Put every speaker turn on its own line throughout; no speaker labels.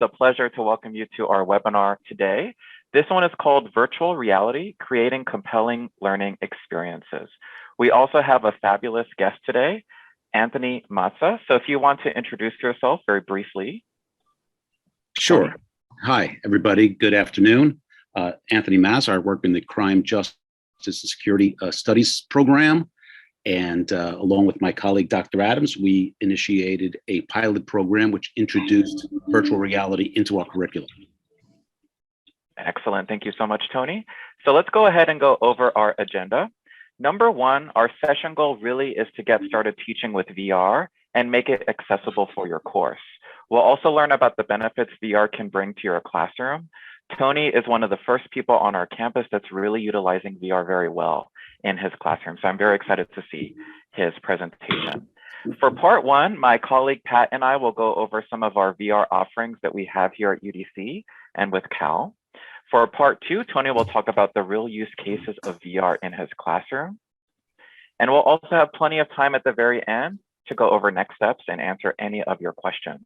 a pleasure to welcome you to our webinar today. This one is called Virtual Reality, Creating Compelling Learning Experiences. We also have a fabulous guest today, Anthony Mazza. So if you want to introduce yourself very briefly.
Sure. Hi, everybody. Good afternoon. Anthony Mazza. I work in the Crime, Justice, and Security Studies program. And along with my colleague, Dr. Adams, we initiated a pilot program which introduced virtual reality into our curriculum.
Excellent. Thank you so much, Tony. So let's go ahead and go over our agenda. Number one, our session goal really is to get started teaching with VR and make it accessible for your course. We'll also learn about the benefits VR can bring to your classroom. Tony is one of the first people on our campus that's really utilizing VR very well in his classroom. So I'm very excited to see his presentation. For part one, my colleague Pat and I will go over some of our VR offerings that we have here at UDC and with C.A.L. For part two, Tony will talk about the real use cases of VR in his classroom. And we'll also have plenty of time at the very end to go over next steps and answer any of your questions.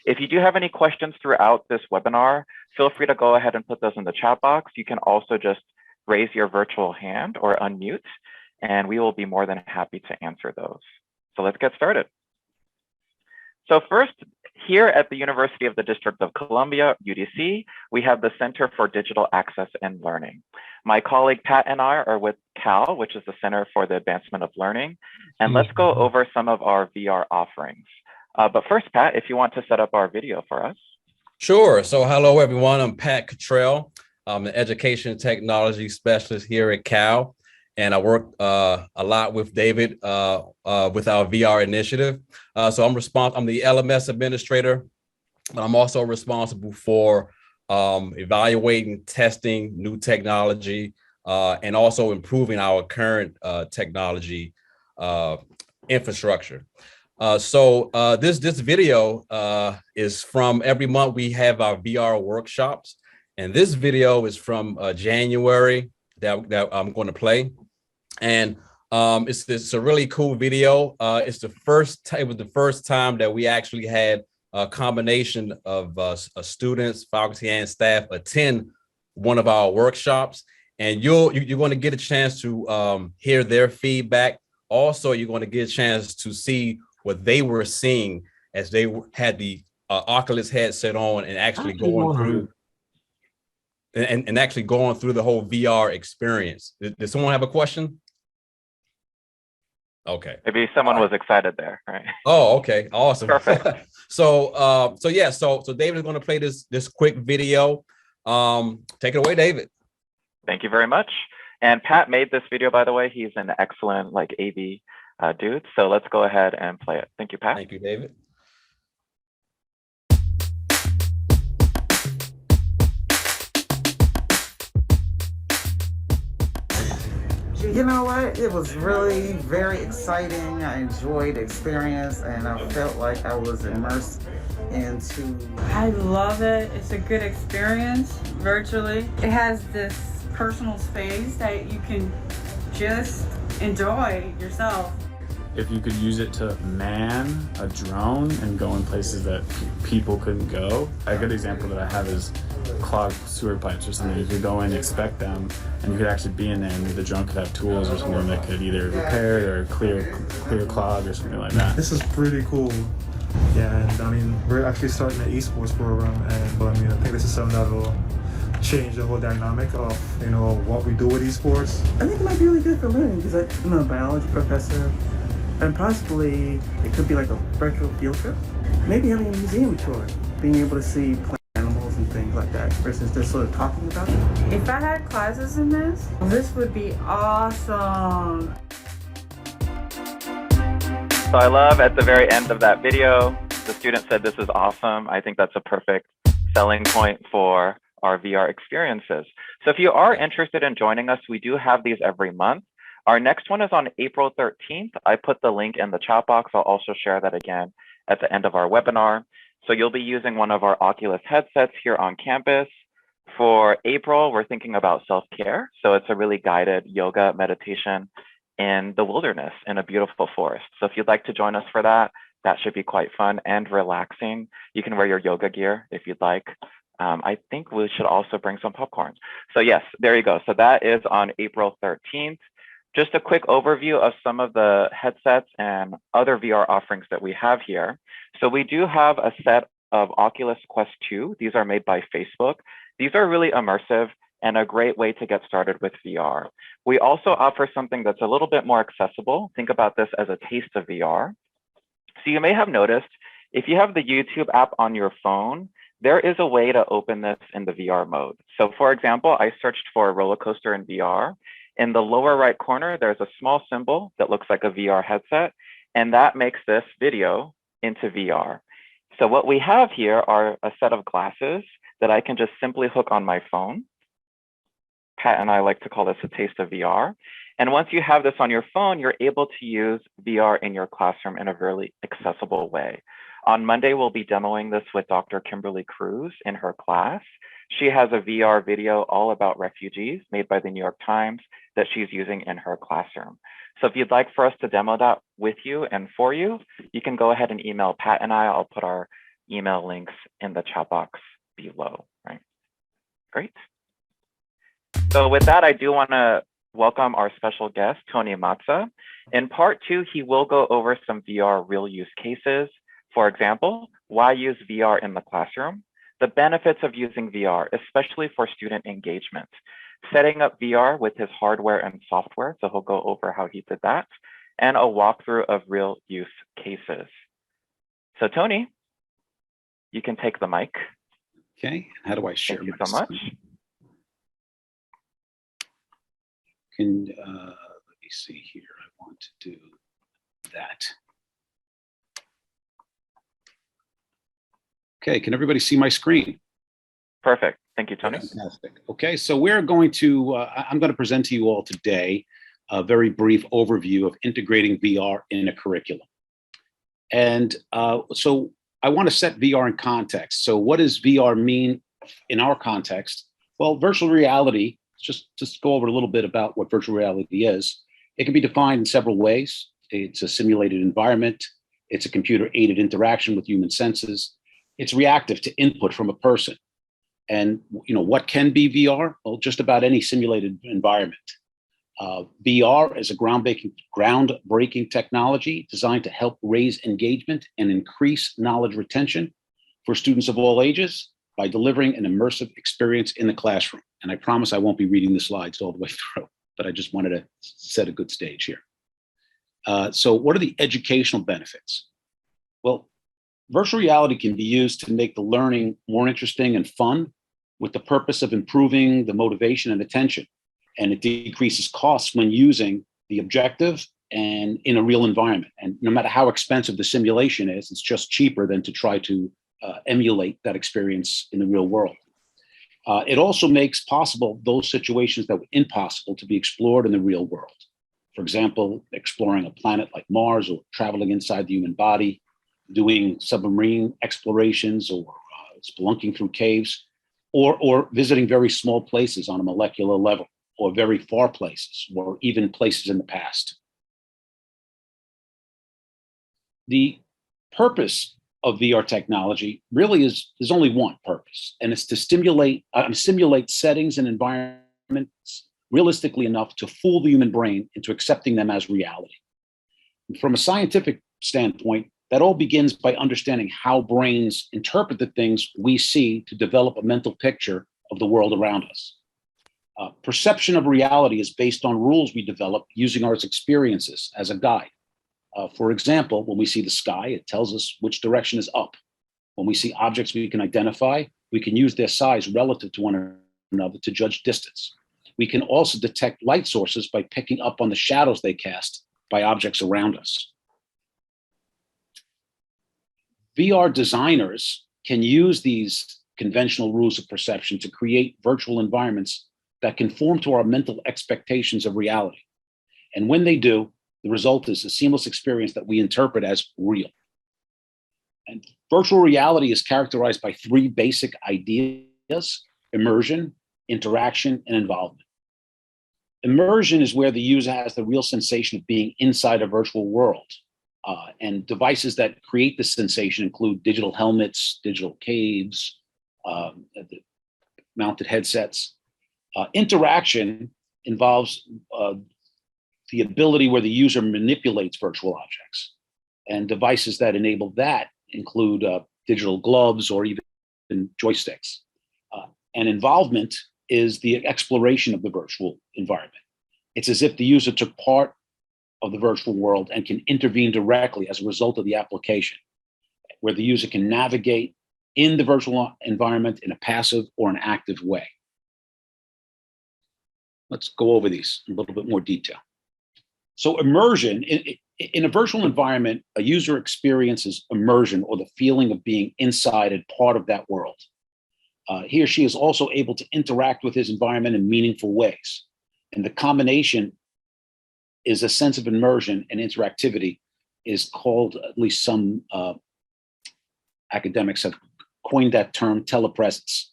If you do have any questions throughout this webinar, feel free to go ahead and put those in the chat box. You can also just raise your virtual hand or unmute, and we will be more than happy to answer those. So let's get started. So first, here at the University of the District of Columbia, UDC, we have the Center for Digital Access and Learning. My colleague Pat and I are with C.A.L, which is the Center for the Advancement of Learning. And let's go over some of our VR offerings. But first, Pat, if you want to set up our video for us.
Sure. So hello, everyone. I'm Pat Cottrell. I'm an education technology specialist here at C.A.L. And I work a lot with David with our VR initiative. So I'm the LMS administrator, but I'm also responsible for evaluating, testing new technology, and also improving our current technology infrastructure. This video is from every month we have our VR workshops. And this video is from January that I'm going to play. And it's a really cool video. It was the first time that we actually had a combination of students, faculty, and staff attend one of our workshops. And you're going to get a chance to hear their feedback. Also, you're going to get a chance to see what they were seeing as they had the Oculus headset on and actually going through. And actually going through the whole VR experience. Did someone have a question? Okay.
Maybe someone was excited there, right?
Oh, okay. Awesome.
Perfect.
So David is going to play this quick video. Take it away, David.
Thank you very much. And Pat made this video, by the way. He's an excellent AV dude. So let's go ahead and play it. Thank you, Pat.
Thank you, David.
You know what? It was really very exciting. I enjoyed the experience and I felt like I was immersed into.
I love it. It's a good experience virtually. It has this personal space that you can just enjoy yourself.
If you could use it to man a drone and go in places that people couldn't go. A good example that I have is clogged sewer pipes or something. You could go in, inspect them, and you could actually be in there, and the drone could have tools or something that could either repair it or clear clog or something like that.
This is pretty cool. Yeah, and I mean, we're actually starting an esports program, and I think this is something that will change the whole dynamic of what we do with esports.
I think it might be really good for learning because I'm a biology professor, and possibly it could be like a virtual field trip. Maybe having a museum tour, being able to see plant animals and things like that versus just sort of talking about it.
If I had classes in this would be awesome.
So I love at the very end of that video, the student said this is awesome. I think that's a perfect selling point for our VR experiences. So if you are interested in joining us, we do have these every month. Our next one is on April 13th. I put the link in the chat box. I'll also share that again at the end of our webinar. So you'll be using one of our Oculus headsets here on campus. For April, we're thinking about self-care. So it's a really guided yoga meditation in the wilderness in a beautiful forest. So if you'd like to join us for that, that should be quite fun and relaxing. You can wear your yoga gear if you'd like. I think we should also bring some popcorn. So yes, there you go. So that is on April 13th. Just a quick overview of some of the headsets and other VR offerings that we have here. So we do have a set of Oculus Quest 2. These are made by Facebook. These are really immersive and a great way to get started with VR. We also offer something that's a little bit more accessible. Think about this as a taste of VR. So you may have noticed, if you have the YouTube app on your phone, there is a way to open this in the VR mode. So for example, I searched for a roller coaster in VR. In the lower right corner, there's a small symbol that looks like a VR headset, and that makes this video into VR. So what we have here are a set of glasses that I can just simply hook on my phone. Pat and I like to call this a taste of VR. And once you have this on your phone, you're able to use VR in your classroom in a really accessible way. On Monday, we'll be demoing this with Dr. Kimberly Cruz in her class. She has a VR video all about refugees made by the New York Times that she's using in her classroom. So if you'd like for us to demo that with you and for you, you can go ahead and email Pat and I. I'll put our email links in the chat box below, right? Great. So with that, I do want to welcome our special guest, Tony Mazza. In part 2, he will go over some VR real use cases. For example, why use VR in the classroom? The benefits of using VR, especially for student engagement. Setting up VR with his hardware and software, so he'll go over how he did that, and a walkthrough of real use cases. So Tony, you can take the mic.
Okay, how do I share?
Thank you so much.
Let me see here. I want to do that. Okay, can everybody see my screen?
Perfect. Thank you, Tony.
Fantastic. Okay, so we're going to, I'm going to present to you all today a very brief overview of integrating VR in a curriculum. And so I want to set VR in context. So what does VR mean in our context? Well, virtual reality, just go over a little bit about what virtual reality is. It can be defined in several ways. It's a simulated environment. It's a computer-aided interaction with human senses. It's reactive to input from a person. And what can be VR? Well, just about any simulated environment. VR is a groundbreaking technology designed to help raise engagement and increase knowledge retention for students of all ages by delivering an immersive experience in the classroom. And I promise I won't be reading the slides all the way through, but I just wanted to set a good stage here. So what are the educational benefits? Well, virtual reality can be used to make the learning more interesting and fun with the purpose of improving the motivation and attention. And it decreases costs when using the objective and in a real environment. And no matter how expensive the simulation is, it's just cheaper than to try to emulate that experience in the real world. It also makes possible those situations that were impossible to be explored in the real world. For example, exploring a planet like Mars, or traveling inside the human body, doing submarine explorations, or spelunking through caves, or visiting very small places on a molecular level, or very far places, or even places in the past. The purpose of VR technology really there's only one purpose, and it's to simulate settings and environments realistically enough to fool the human brain into accepting them as reality. From a scientific standpoint, that all begins by understanding how brains interpret the things we see to develop a mental picture of the world around us. Perception of reality is based on rules we develop using our experiences as a guide. For example, when we see the sky, it tells us which direction is up. When we see objects we can identify, we can use their size relative to one another to judge distance. We can also detect light sources by picking up on the shadows they cast by objects around us. VR designers can use these conventional rules of perception to create virtual environments that conform to our mental expectations of reality. And when they do, the result is a seamless experience that we interpret as real. And virtual reality is characterized by three basic ideas: immersion, interaction, and involvement. Immersion is where the user has the real sensation of being inside a virtual world. And devices that create the sensation include digital helmets, digital caves, mounted headsets. Interaction involves the ability where the user manipulates virtual objects. And devices that enable that include digital gloves or even joysticks. And involvement is the exploration of the virtual environment. It's as if the user took part of the virtual world and can intervene directly as a result of the application, where the user can navigate in the virtual environment in a passive or an active way. Let's go over these in a little bit more detail. So immersion, in a virtual environment, a user experiences immersion, or the feeling of being inside and part of that world. He or she is also able to interact with his environment in meaningful ways. And the combination is a sense of immersion and interactivity is called, at least some academics have coined that term, telepresence.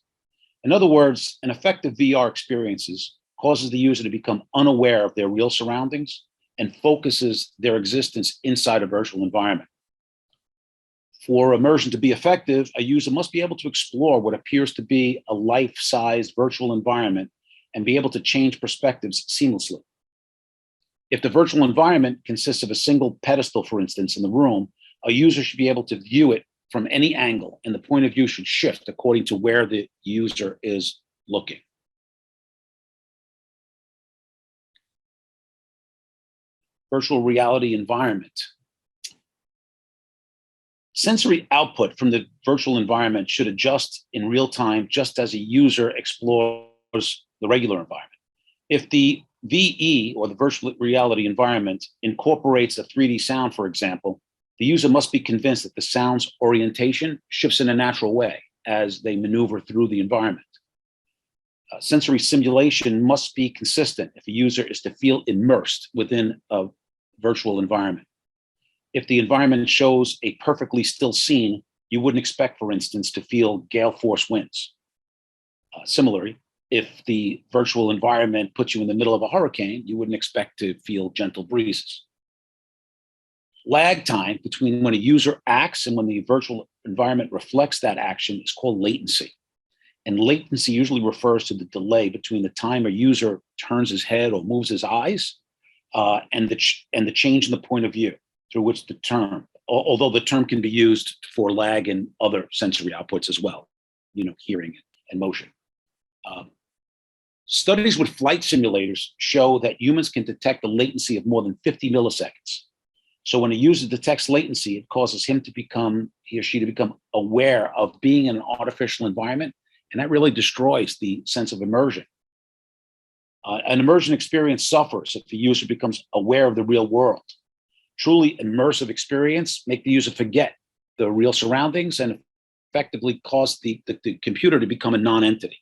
In other words, an effective VR experiences causes the user to become unaware of their real surroundings and focuses their existence inside a virtual environment. For immersion to be effective, a user must be able to explore what appears to be a life-sized virtual environment and be able to change perspectives seamlessly. If the virtual environment consists of a single pedestal, for instance, in the room, a user should be able to view it from any angle, and the point of view should shift according to where the user is looking. Virtual reality environment. Sensory output from the virtual environment should adjust in real time, just as a user explores the regular environment. If the VE, or the virtual reality environment, incorporates a 3D sound, for example, the user must be convinced that the sound's orientation shifts in a natural way as they maneuver through the environment. Sensory simulation must be consistent if a user is to feel immersed within a virtual environment. If the environment shows a perfectly still scene, you wouldn't expect, for instance, to feel gale force winds. Similarly, if the virtual environment puts you in the middle of a hurricane, you wouldn't expect to feel gentle breezes. Lag time between when a user acts and when the virtual environment reflects that action is called latency. And latency usually refers to the delay between the time a user turns his head or moves his eyes and the change in the point of view through which the term, although the term can be used for lag in other sensory outputs as well, hearing and motion. Studies with flight simulators show that humans can detect a latency of more than 50 milliseconds. So when a user detects latency, it causes he or she to become aware of being in an artificial environment, and that really destroys the sense of immersion. An immersion experience suffers if the user becomes aware of the real world. Truly immersive experience make the user forget the real surroundings and effectively cause the computer to become a non-entity,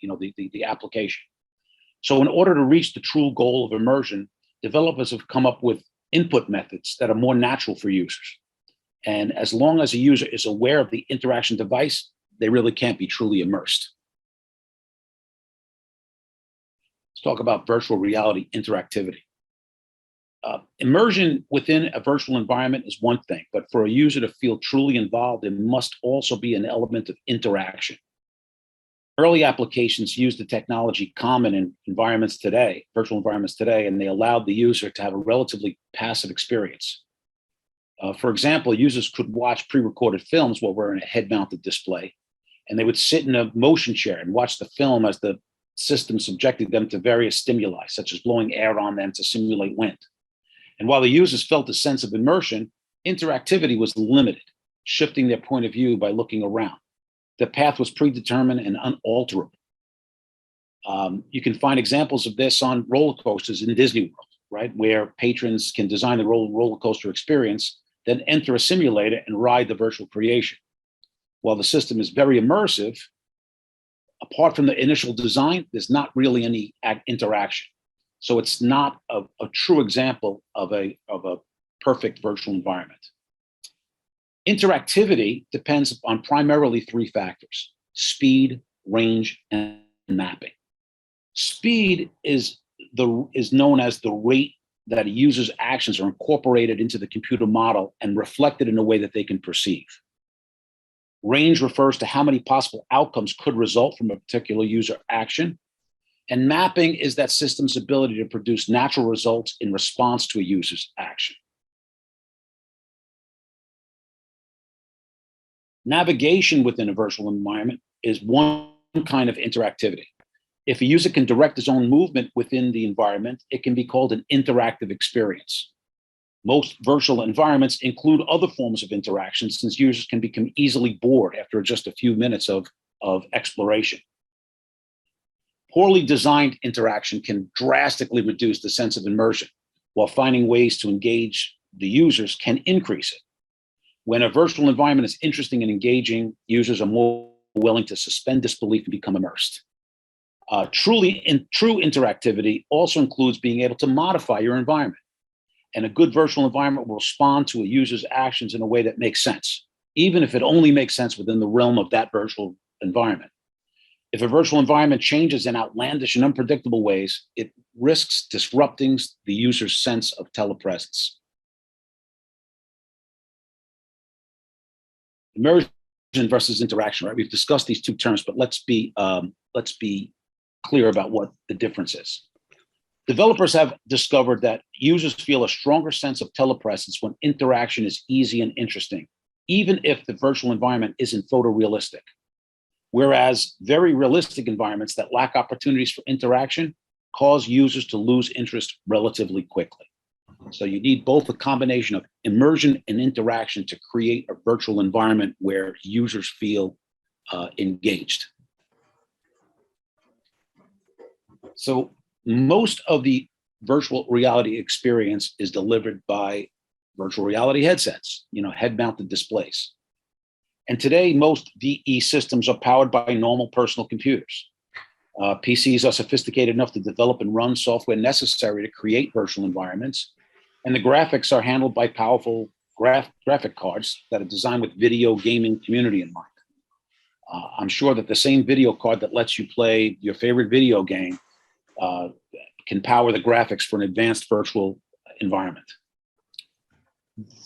the application. So in order to reach the true goal of immersion, developers have come up with input methods that are more natural for users. And as long as a user is aware of the interaction device, they really can't be truly immersed. Let's talk about virtual reality interactivity. Immersion within a virtual environment is one thing, but for a user to feel truly involved, there must also be an element of interaction. Early applications used the technology common in environments today, virtual environments today, and they allowed the user to have a relatively passive experience. For example, users could watch pre-recorded films while wearing a head-mounted display, and they would sit in a motion chair and watch the film as the system subjected them to various stimuli, such as blowing air on them to simulate wind. And while the users felt a sense of immersion, interactivity was limited, shifting their point of view by looking around. The path was predetermined and unalterable. You can find examples of this on roller coasters in Disney World, right? Where patrons can design the roller coaster experience, then enter a simulator and ride the virtual creation. While the system is very immersive, apart from the initial design, there's not really any interaction. So it's not a true example of a perfect virtual environment. Interactivity depends on primarily three factors: speed, range, and mapping. Speed is known as the rate that a user's actions are incorporated into the computer model and reflected in a way that they can perceive. Range refers to how many possible outcomes could result from a particular user action. And mapping is that system's ability to produce natural results in response to a user's action. Navigation within a virtual environment is one kind of interactivity. If a user can direct his own movement within the environment, it can be called an interactive experience. Most virtual environments include other forms of interaction, since users can become easily bored after just a few minutes of exploration. Poorly designed interaction can drastically reduce the sense of immersion, while finding ways to engage the users can increase it. When a virtual environment is interesting and engaging, users are more willing to suspend disbelief and become immersed. True interactivity also includes being able to modify your environment. And a good virtual environment will respond to a user's actions in a way that makes sense, even if it only makes sense within the realm of that virtual environment. If a virtual environment changes in outlandish and unpredictable ways, it risks disrupting the user's sense of telepresence. Immersion versus interaction, right? We've discussed these two terms, but let's be clear about what the difference is. Developers have discovered that users feel a stronger sense of telepresence when interaction is easy and interesting, even if the virtual environment isn't photorealistic. Whereas very realistic environments that lack opportunities for interaction cause users to lose interest relatively quickly. So you need both a combination of immersion and interaction to create a virtual environment where users feel engaged. So most of the virtual reality experience is delivered by virtual reality headsets, head-mounted displays. And today, most VE systems are powered by normal personal computers. PCs are sophisticated enough to develop and run software necessary to create virtual environments. And the graphics are handled by powerful graphic cards that are designed with video gaming community in mind. I'm sure that the same video card that lets you play your favorite video game can power the graphics for an advanced virtual environment.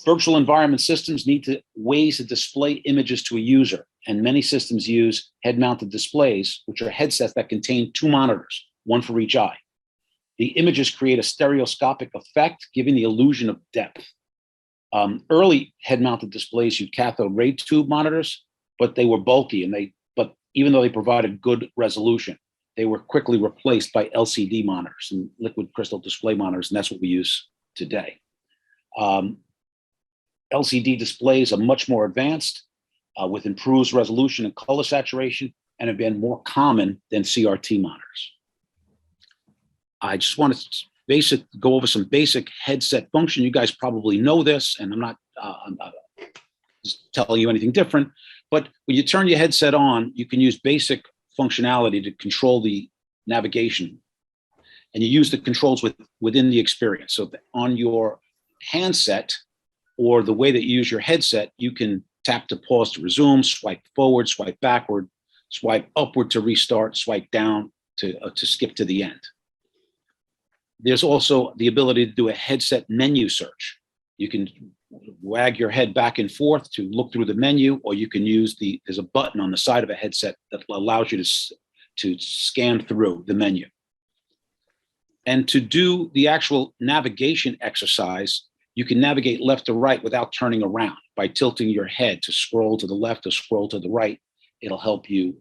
Virtual environment systems need ways to display images to a user, and many systems use head-mounted displays, which are headsets that contain two monitors, one for each eye. The images create a stereoscopic effect, giving the illusion of depth. Early head-mounted displays used cathode ray tube monitors, but they were bulky, but even though they provided good resolution, they were quickly replaced by LCD monitors and liquid crystal display monitors, and that's what we use today. LCD displays are much more advanced with improved resolution and color saturation, and have been more common than CRT monitors. I just want to go over some basic headset function. You guys probably know this, and I'm not just telling you anything different, but when you turn your headset on, you can use basic functionality to control the navigation, and you use the controls within the experience. So on your handset, or the way that you use your headset, you can tap to pause to resume, swipe forward, swipe backward, swipe upward to restart, swipe down to skip to the end. There's also the ability to do a headset menu search. You can wag your head back and forth to look through the menu, or you can use there's a button on the side of a headset that allows you to scan through the menu. And to do the actual navigation exercise, you can navigate left to right without turning around by tilting your head to scroll to the left or scroll to the right. It'll help you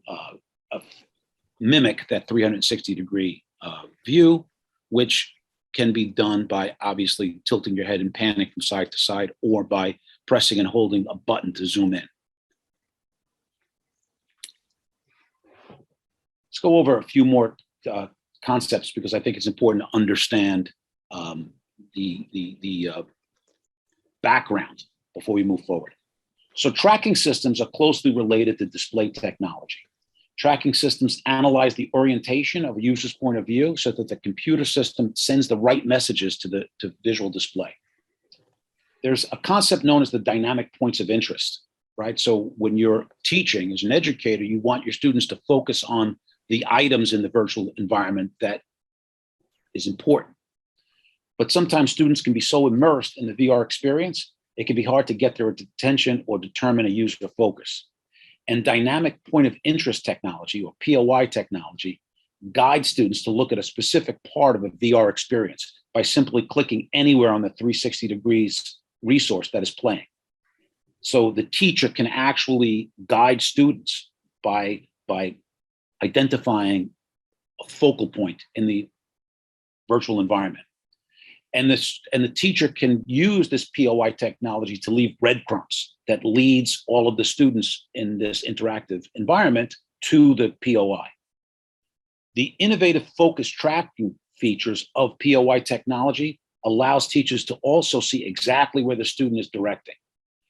mimic that 360-degree view, which can be done by obviously tilting your head and panning from side to side, or by pressing and holding a button to zoom in. Let's go over a few more concepts, because I think it's important to understand the background before we move forward. So tracking systems are closely related to display technology. Tracking systems analyze the orientation of a user's point of view so that the computer system sends the right messages to visual display. There's a concept known as the dynamic points of interest, right? So when you're teaching as an educator, you want your students to focus on the items in the virtual environment that is important. But sometimes students can be so immersed in the VR experience, it can be hard to get their attention or determine a user focus. And dynamic point of interest technology, or POI technology, guides students to look at a specific part of a VR experience by simply clicking anywhere on the 360 degrees resource that is playing. So the teacher can actually guide students by identifying a focal point in the virtual environment. And the teacher can use this POI technology to leave breadcrumbs that leads all of the students in this interactive environment to the POI. The innovative focus tracking features of POI technology allows teachers to also see exactly where the student is directing.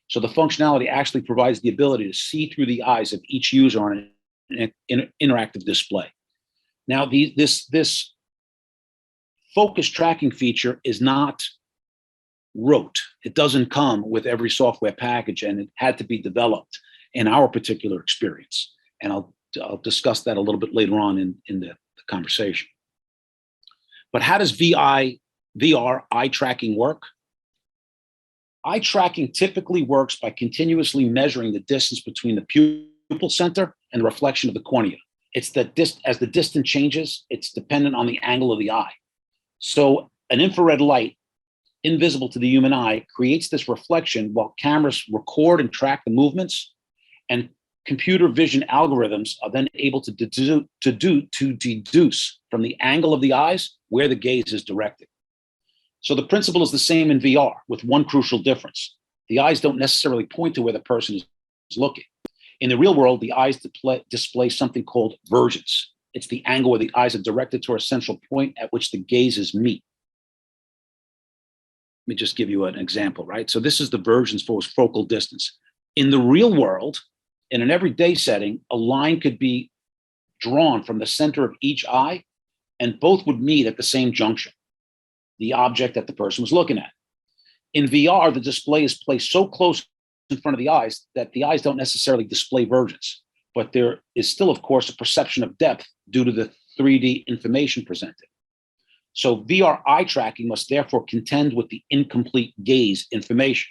So the functionality actually provides the ability to see through the eyes of each user on an interactive display. Now, this focus tracking feature is not rote. It doesn't come with every software package, and it had to be developed in our particular experience. And I'll discuss that a little bit later on in the conversation. But how does VR eye tracking work? Eye tracking typically works by continuously measuring the distance between the pupil center and the reflection of the cornea. It's that as the distance changes, it's dependent on the angle of the eye. So an infrared light, invisible to the human eye, creates this reflection while cameras record and track the movements, and computer vision algorithms are then able to deduce from the angle of the eyes where the gaze is directed. So the principle is the same in VR, with one crucial difference. The eyes don't necessarily point to where the person is looking. In the real world, the eyes display something called vergence. It's the angle where the eyes are directed to a central point at which the gazes meet. Let me just give you an example, right? So this is the vergence for focal distance. In the real world, in an everyday setting, a line could be drawn from the center of each eye, and both would meet at the same junction, the object that the person was looking at. In VR, the display is placed so close in front of the eyes that the eyes don't necessarily display vergence, but there is still, of course, a perception of depth due to the 3D information presented. So VR eye tracking must therefore contend with the incomplete gaze information.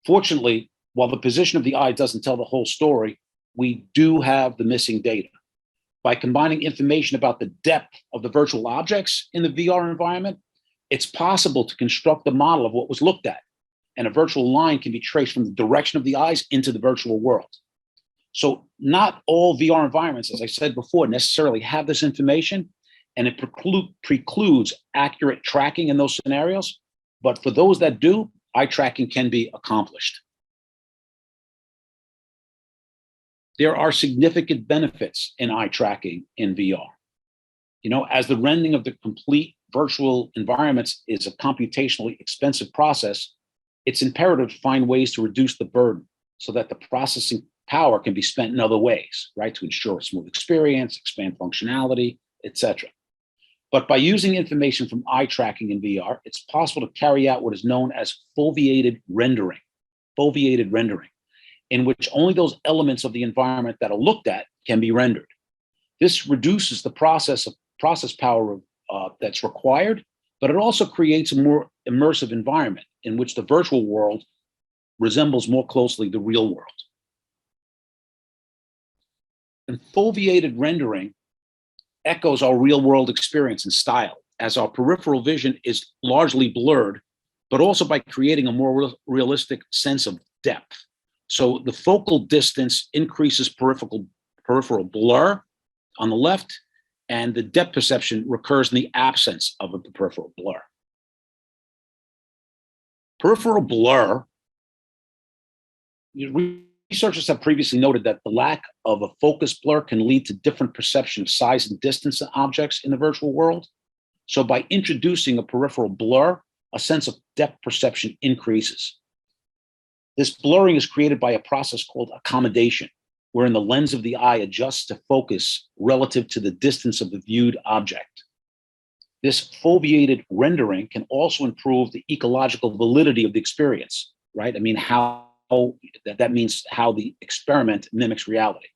Fortunately, while the position of the eye doesn't tell the whole story, we do have the missing data. By combining information about the depth of the virtual objects in the VR environment, it's possible to construct the model of what was looked at, and a virtual line can be traced from the direction of the eyes into the virtual world. So not all VR environments, as I said before, necessarily have this information, and it precludes accurate tracking in those scenarios. But for those that do, eye tracking can be accomplished. There are significant benefits in eye tracking in VR. You know, as the rendering of the complete virtual environments is a computationally expensive process, it's imperative to find ways to reduce the burden so that the processing power can be spent in other ways, right? To ensure a smooth experience, expand functionality, etc. But by using information from eye tracking in VR, it's possible to carry out what is known as foveated rendering, in which only those elements of the environment that are looked at can be rendered. This reduces the process power that's required, but it also creates a more immersive environment in which the virtual world resembles more closely the real world. And foveated rendering echoes our real world experience and style, as our peripheral vision is largely blurred, but also by creating a more realistic sense of depth. So the focal distance increases peripheral blur on the left, and the depth perception recurs in the absence of a peripheral blur. Peripheral blur, researchers have previously noted that the lack of a focus blur can lead to different perception of size and distance of objects in the virtual world. So by introducing a peripheral blur, a sense of depth perception increases. This blurring is created by a process called accommodation, wherein the lens of the eye adjusts to focus relative to the distance of the viewed object. This foveated rendering can also improve the ecological validity of the experience, right? I mean, that means how the experiment mimics reality.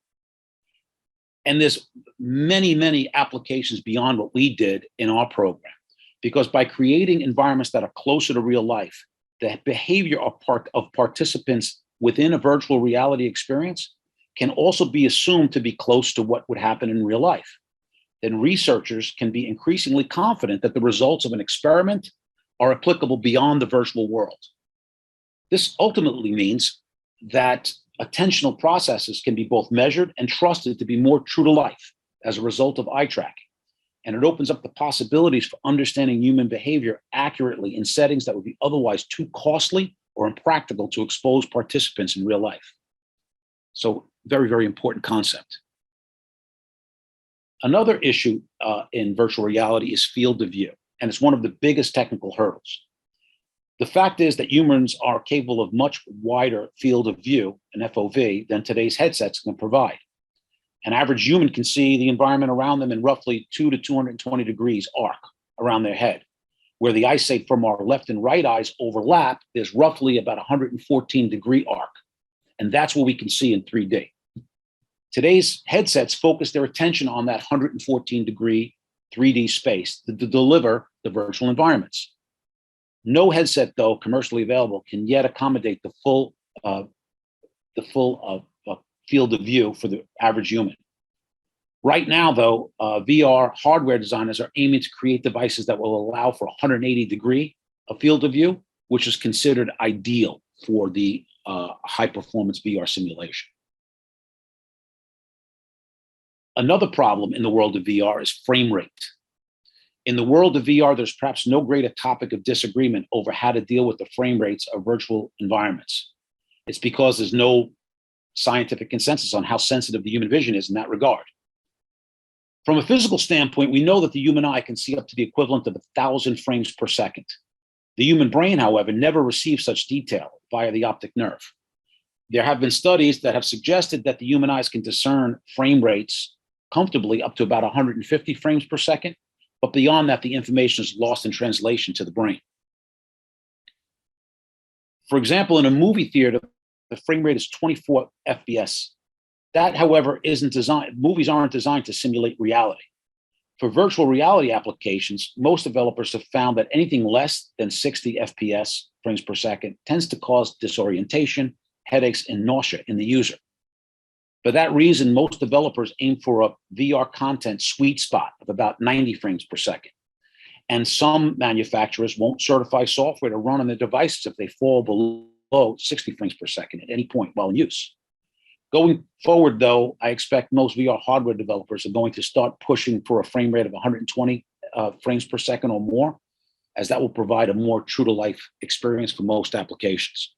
And there's many, many applications beyond what we did in our program. because by creating environments that are closer to real life, the behavior of participants within a virtual reality experience can also be assumed to be close to what would happen in real life. Then researchers can be increasingly confident that the results of an experiment are applicable beyond the virtual world. This ultimately means that attentional processes can be both measured and trusted to be more true to life as a result of eye tracking. And it opens up the possibilities for understanding human behavior accurately in settings that would be otherwise too costly or impractical to expose participants in real life. So very, very important concept. Another issue in virtual reality is field of view, and it's one of the biggest technical hurdles. The fact is that humans are capable of much wider field of view, an FOV, than today's headsets can provide. An average human can see the environment around them in roughly 2 to 220 degrees arc around their head. Where the eyesight from our left and right eyes overlap, there's roughly about 114 degree arc. And that's what we can see in 3D. Today's headsets focus their attention on that 114 degree 3D space to deliver the virtual environments. No headset, though commercially available, can yet accommodate the full field of view for the average human. Right now, though, VR hardware designers are aiming to create devices that will allow for 180 degree of field of view, which is considered ideal for the high performance VR simulation. Another problem in the world of VR is frame rate. In the world of VR, there's perhaps no greater topic of disagreement over how to deal with the frame rates of virtual environments. It's because there's no scientific consensus on how sensitive the human vision is in that regard. From a physical standpoint, we know that the human eye can see up to the equivalent of 1,000 frames per second. The human brain, however, never receives such detail via the optic nerve. There have been studies that have suggested that the human eyes can discern frame rates comfortably up to about 150 frames per second, but beyond that, the information is lost in translation to the brain. For example, in a movie theater, the frame rate is 24 FPS. That, however, isn't designed, movies aren't designed to simulate reality. For virtual reality applications, most developers have found that anything less than 60 FPS, frames per second, tends to cause disorientation, headaches, and nausea in the user. For that reason, most developers aim for a VR content sweet spot of about 90 frames per second. And some manufacturers won't certify software to run on their devices if they fall below 60 frames per second at any point while in use. Going forward, though, I expect most VR hardware developers are going to start pushing for a frame rate of 120 frames per second or more, as that will provide a more true-to-life experience for most applications.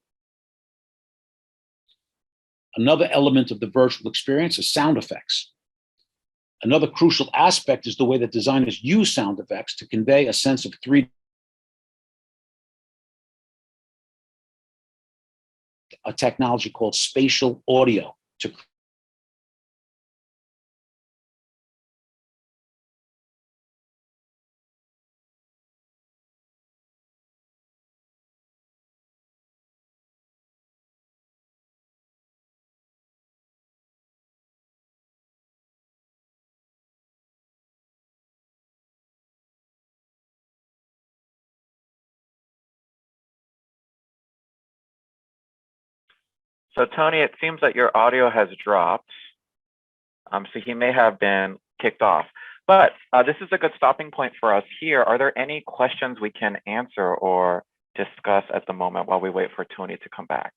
Another element of the virtual experience is sound effects. Another crucial aspect is the way that designers use sound effects to convey a sense of 3D. A technology called spatial audio to
So Tony, it seems that your audio has dropped. So he may have been kicked off. But this is a good stopping point for us here. Are there any questions we can answer or discuss at the moment while we wait for Tony to come back?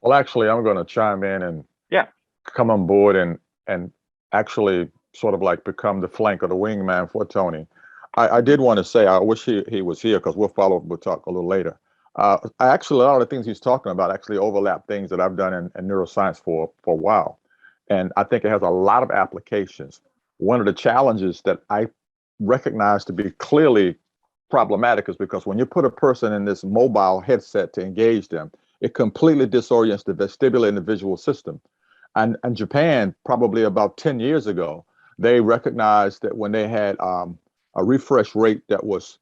Well, actually, I'm going to chime in and come on board and actually sort of like become the flank or the wingman for Tony. I did want to say, I wish he was here because we'll talk a little later. Actually, a lot of the things he's talking about actually overlap things that I've done in neuroscience for a while. And I think it has a lot of applications. One of the challenges that I recognize to be clearly problematic is because when you put a person in this mobile headset to engage them, it completely disorients the vestibular and the visual system. And Japan, probably about 10 years ago, they recognized that when they had a refresh rate that was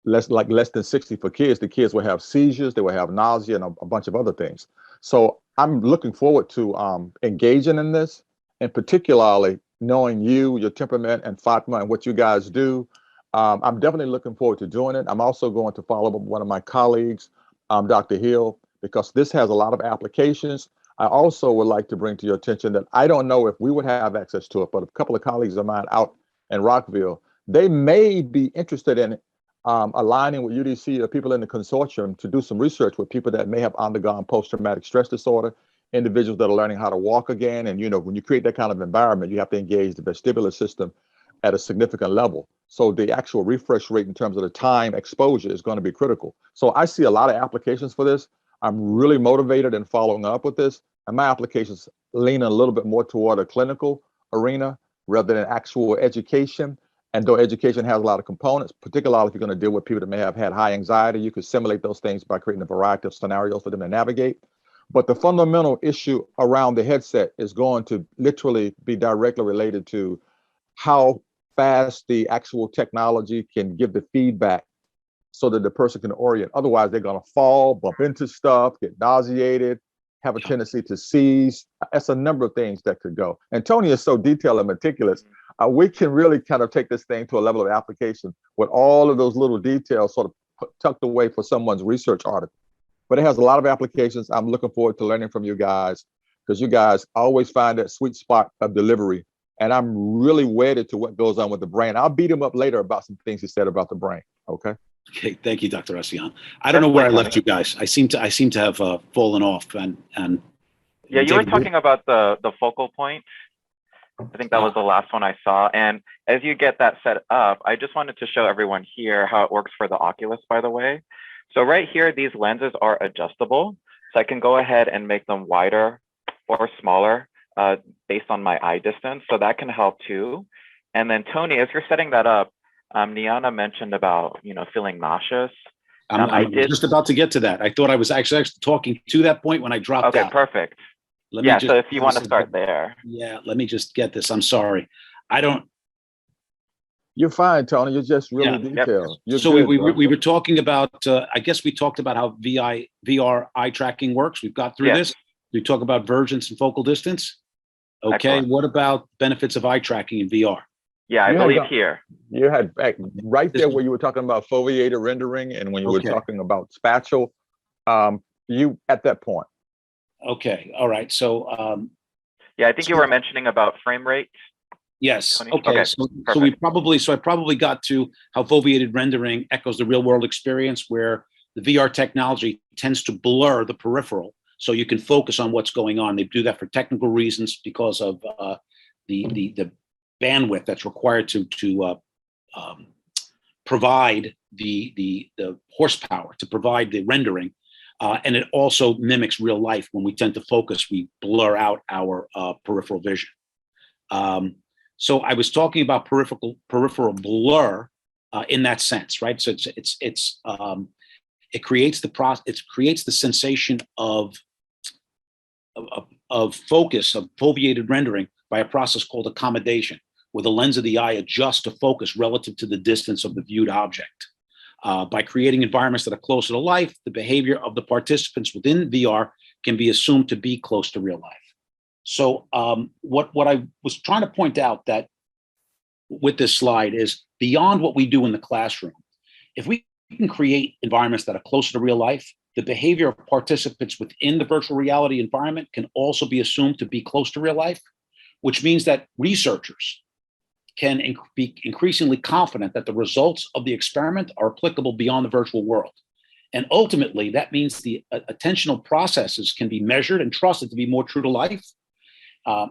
less than 60 for kids, the kids would have seizures, they would have nausea and a bunch of other things. So I'm looking forward to engaging in this, and particularly knowing you, your temperament, and Fatma, and what you guys do. I'm definitely looking forward to doing it. I'm also going to follow up with one of my colleagues, Dr. Hill, because this has a lot of applications. I also would like to bring to your attention that I don't know if we would have access to it, but a couple of colleagues of mine out in Rockville, they may be interested in aligning with UDC or people in the consortium to do some research with people that may have undergone post-traumatic stress disorder, individuals that are learning how to walk again. And, you know, when you create that kind of environment, you have to engage the vestibular system at a significant level. So the actual refresh rate in terms of the time exposure is going to be critical. So I see a lot of applications for this. I'm really motivated in following up with this. And my applications lean a little bit more toward a clinical arena rather than actual education. And though education has a lot of components, particularly if you're going to deal with people that may have had high anxiety, you could simulate those things by creating a variety of scenarios for them to navigate. But the fundamental issue around the headset is going to literally be directly related to how fast the actual technology can give the feedback so that the person can orient. Otherwise, they're going to fall, bump into stuff, get nauseated, have a tendency to seize. That's a number of things that could go. And Tony is so detailed and meticulous. We can really kind of take this thing to a level of application with all of those little details sort of tucked away for someone's research article. But it has a lot of applications. I'm looking forward to learning from you guys because you guys always find that sweet spot of delivery. And I'm really wedded to what goes on with the brain. I'll beat him up later about some things he said about the brain. Okay.
Okay. Thank you, Dr. Essian. I don't know where I left you guys. I seem to have fallen off and
yeah, you were talking about the focal point. I think that was the last one I saw. And as you get that set up, I just wanted to show everyone here how it works for the Oculus, by the way. So right here, these lenses are adjustable. So I can go ahead and make them wider or smaller based on my eye distance. So that can help too. And then Tony, as you're setting that up, Niana mentioned about, you know, feeling nauseous.
I'm just about to get to that. I thought I was actually talking to that point when I dropped out.
Okay, perfect. Yeah, so if you want to start there.
Yeah, let me just get this. I'm sorry.
You're fine, Tony. You're just really detailed.
Yep. So we were talking about, I guess we talked about how VR eye tracking works. We've got through this. We talk about vergence and focal distance. Okay, excellent. What about benefits of eye tracking in VR?
Yeah, I believe here.
You had right there where you were talking about foveated rendering and when you were talking about spatial, you at that point.
Okay, all right. So
yeah, I think you were mentioning about frame rate.
Yes. Okay. So I probably got to how foveated rendering echoes the real world experience where the VR technology tends to blur the peripheral so you can focus on what's going on. They do that for technical reasons because of the bandwidth that's required to provide the horsepower to provide the rendering. And it also mimics real life. When we tend to focus, we blur out our peripheral vision. So I was talking about peripheral blur in that sense, right? So it creates the sensation of focus, of foveated rendering by a process called accommodation, where the lens of the eye adjusts to focus relative to the distance of the viewed object. By creating environments that are closer to life, the behavior of the participants within VR can be assumed to be close to real life. So what I was trying to point out that with this slide is beyond what we do in the classroom, if we can create environments that are closer to real life, the behavior of participants within the virtual reality environment can also be assumed to be close to real life, which means that researchers can be increasingly confident that the results of the experiment are applicable beyond the virtual world. And ultimately, that means the attentional processes can be measured and trusted to be more true to life.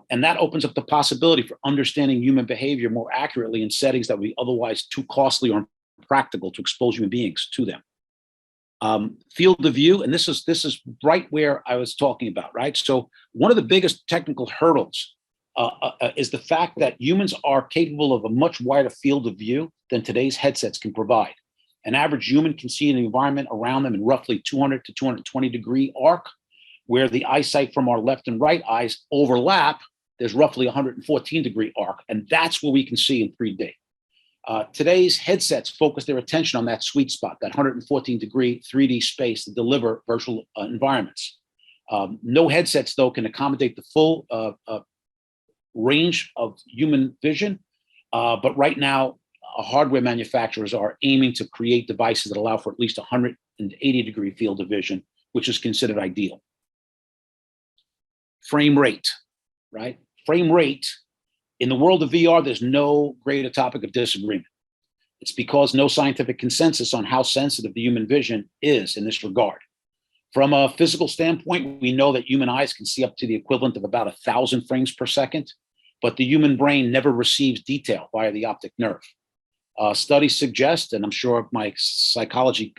And that opens up the possibility for understanding human behavior more accurately in settings that would be otherwise too costly or impractical to expose human beings to them. Field of view, and this is right where I was talking about, right? So one of the biggest technical hurdles is the fact that humans are capable of a much wider field of view than today's headsets can provide. An average human can see an environment around them in roughly 200 to 220 degree arc, where the eyesight from our left and right eyes overlap. There's roughly 114 degree arc, and that's what we can see in 3D. Today's headsets focus their attention on that sweet spot, that 114 degree 3D space to deliver virtual environments. No headsets, though, can accommodate the full range of human vision. But right now, hardware manufacturers are aiming to create devices that allow for at least 180-degree field of vision, which is considered ideal. Frame rate, right? Frame rate, in the world of VR, there's no greater topic of disagreement. It's because no scientific consensus on how sensitive the human vision is in this regard. From a physical standpoint, we know that human eyes can see up to the equivalent of about 1,000 frames per second, but the human brain never receives detail via the optic nerve. Studies suggest, and I'm sure my psychology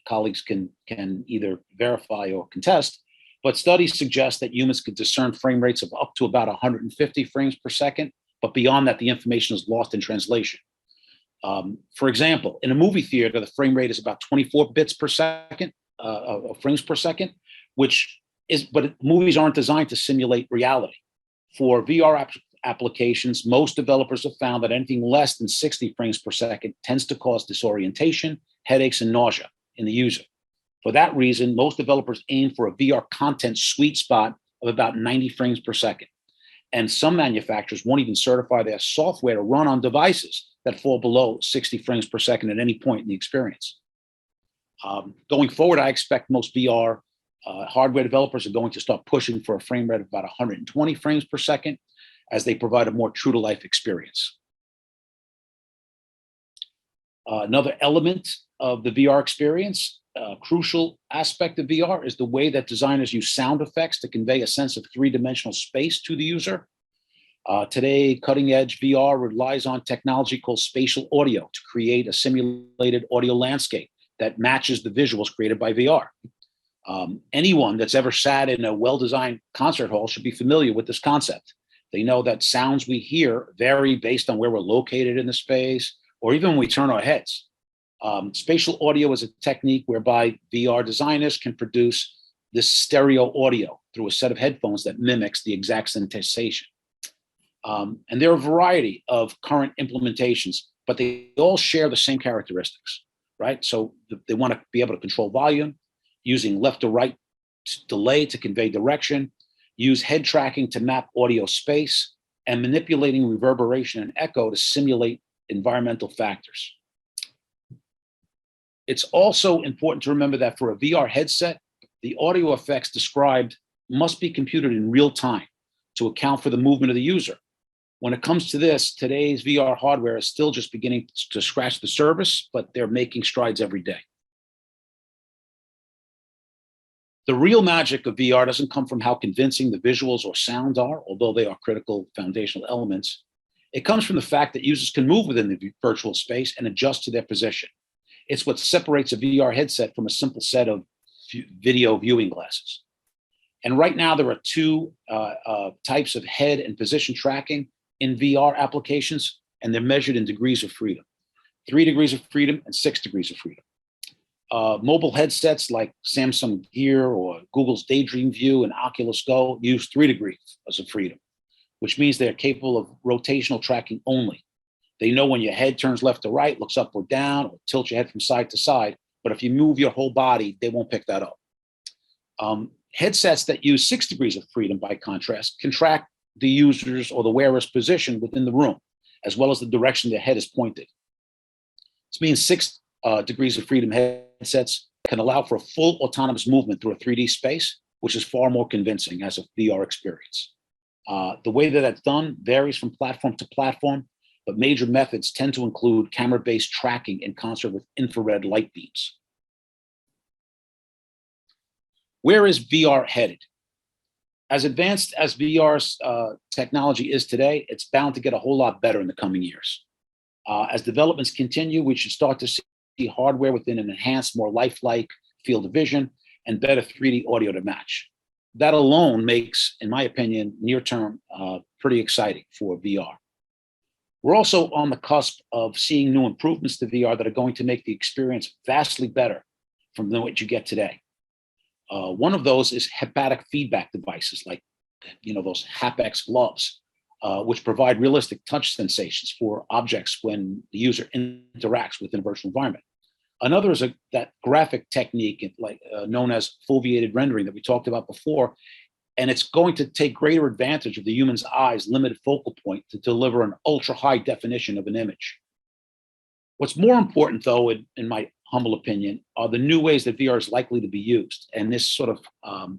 colleagues can either verify or contest, but studies suggest that humans could discern frame rates of up to about 150 frames per second, but beyond that, the information is lost in translation. For example, in a movie theater, the frame rate is about 24 bits per second, frames per second, but movies aren't designed to simulate reality. For VR applications, most developers have found that anything less than 60 frames per second tends to cause disorientation, headaches, and nausea in the user. For that reason, most developers aim for a VR content sweet spot of about 90 frames per second. And some manufacturers won't even certify their software to run on devices that fall below 60 frames per second at any point in the experience. Going forward, I expect most VR hardware developers are going to start pushing for a frame rate of about 120 frames per second as they provide a more true-to-life experience. Another element of the VR experience, crucial aspect of VR, is the way that designers use sound effects to convey a sense of three-dimensional space to the user. Today, cutting-edge VR relies on technology called spatial audio to create a simulated audio landscape that matches the visuals created by VR. Anyone that's ever sat in a well-designed concert hall should be familiar with this concept. They know that sounds we hear vary based on where we're located in the space, or even when we turn our heads. Spatial audio is a technique whereby VR designers can produce this stereo audio through a set of headphones that mimics the exact sensation. And there are a variety of current implementations, but they all share the same characteristics, right? So they want to be able to control volume, using left to right delay to convey direction, use head tracking to map audio space, and manipulating reverberation and echo to simulate environmental factors. It's also important to remember that for a VR headset, the audio effects described must be computed in real time to account for the movement of the user. When it comes to this, today's VR hardware is still just beginning to scratch the surface, but they're making strides every day. The real magic of VR doesn't come from how convincing the visuals or sounds are, although they are critical foundational elements. It comes from the fact that users can move within the virtual space and adjust to their position. It's what separates a VR headset from a simple set of video viewing glasses. And right now, there are two types of head and position tracking in VR applications, and they're measured in degrees of freedom. 3 degrees of freedom and 6 degrees of freedom. Mobile headsets like Samsung Gear or Google's Daydream View and Oculus Go use 3 degrees of freedom, which means they're capable of rotational tracking only. They know when your head turns left to right, looks up or down, or tilts your head from side to side, but if you move your whole body, they won't pick that up. Headsets that use 6 degrees of freedom, by contrast, can track the user's or the wearer's position within the room, as well as the direction their head is pointed. This means 6 degrees of freedom headsets can allow for a full autonomous movement through a 3D space, which is far more convincing as a VR experience. The way that that's done varies from platform to platform, but major methods tend to include camera-based tracking in concert with infrared light beams. Where is VR headed? As advanced as VR's technology is today, it's bound to get a whole lot better in the coming years. As developments continue, we should start to see hardware within an enhanced, more lifelike field of vision and better 3D audio to match. That alone makes, in my opinion, near term, pretty exciting for VR. We're also on the cusp of seeing new improvements to VR that are going to make the experience vastly better from what you get today. One of those is haptic feedback devices like, those hapX gloves, which provide realistic touch sensations for objects when the user interacts within a virtual environment. Another is that graphic technique known as foveated rendering that we talked about before, and it's going to take greater advantage of the human's eye's limited focal point to deliver an ultra high definition of an image. What's more important, though, in my humble opinion, are the new ways that VR is likely to be used. And this sort of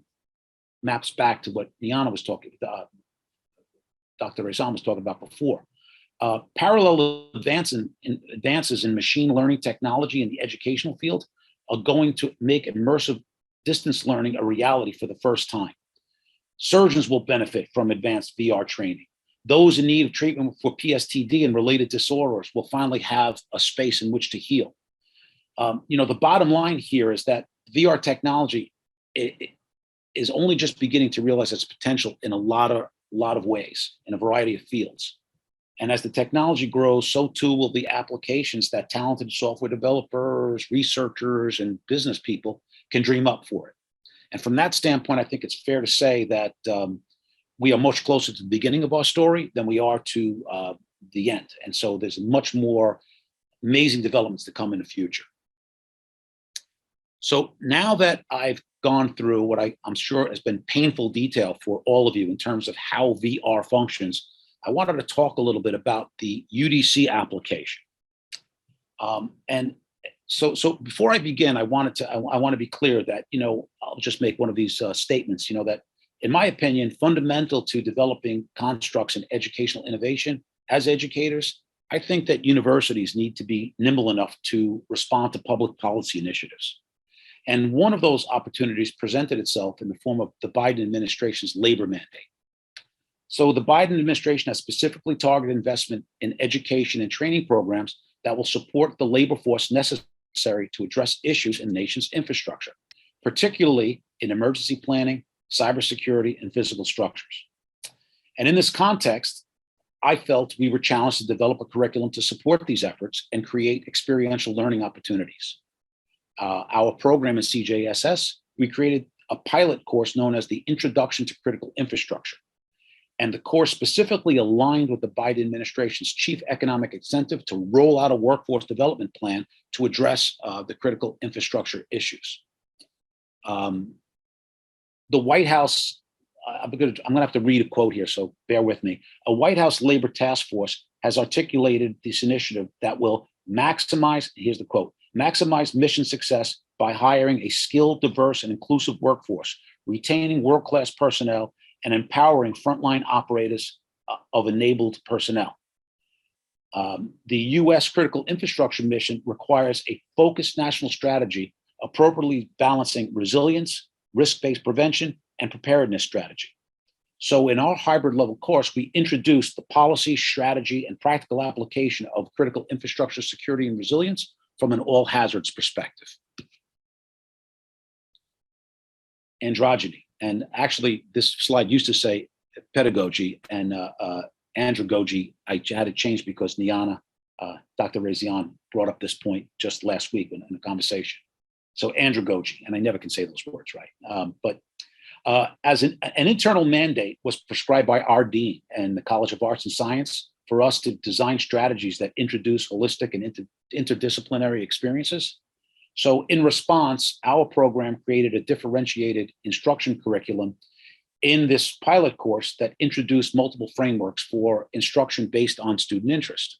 maps back to what Niana was talking about, Dr. Rezan was talking about before. Parallel advances in machine learning technology in the educational field are going to make immersive distance learning a reality for the first time. Surgeons will benefit from advanced VR training. Those in need of treatment for PSTD and related disorders will finally have a space in which to heal. The bottom line here is that VR technology is only just beginning to realize its potential in a lot of ways, in a variety of fields. And as the technology grows, so too will the applications that talented software developers, researchers, and business people can dream up for it. And from that standpoint, I think it's fair to say that we are much closer to the beginning of our story than we are to the end. And so there's much more amazing developments to come in the future. So now that I've gone through what I'm sure has been painful detail for all of you in terms of how VR functions, I wanted to talk a little bit about the UDC application. And so before I begin, I want to be clear that, I'll just make one of these statements, that in my opinion, fundamental to developing constructs in educational innovation as educators, I think that universities need to be nimble enough to respond to public policy initiatives. And one of those opportunities presented itself in the form of the Biden administration's labor mandate. So the Biden administration has specifically targeted investment in education and training programs that will support the labor force necessary to address issues in the nation's infrastructure, particularly in emergency planning, cybersecurity, and physical structures. And in this context, I felt we were challenged to develop a curriculum to support these efforts and create experiential learning opportunities. Our program in CJSS, we created a pilot course known as the Introduction to Critical Infrastructure. And the course specifically aligned with the Biden administration's chief economic incentive to roll out a workforce development plan to address the critical infrastructure issues. The White House, I'm gonna have to read a quote here, so bear with me. A White House labor task force has articulated this initiative that will maximize, here's the quote, maximize mission success by hiring a skilled, diverse, and inclusive workforce, retaining world-class personnel, and empowering frontline operators of enabled personnel. The U.S. critical infrastructure mission requires a focused national strategy, appropriately balancing resilience, risk-based prevention, and preparedness strategy. So in our hybrid level course, we introduced the policy, strategy, and practical application of critical infrastructure security and resilience from an all hazards perspective. Androgyny, and actually this slide used to say pedagogy, and andragogy, I had to change because Niana, Dr. Rezan brought up this point just last week in a conversation. So andragogy, and I never can say those words right, but as an internal mandate was prescribed by our dean and the College of Arts and Science for us to design strategies that introduce holistic and interdisciplinary experiences. So in response, our program created a differentiated instruction curriculum in this pilot course that introduced multiple frameworks for instruction based on student interest.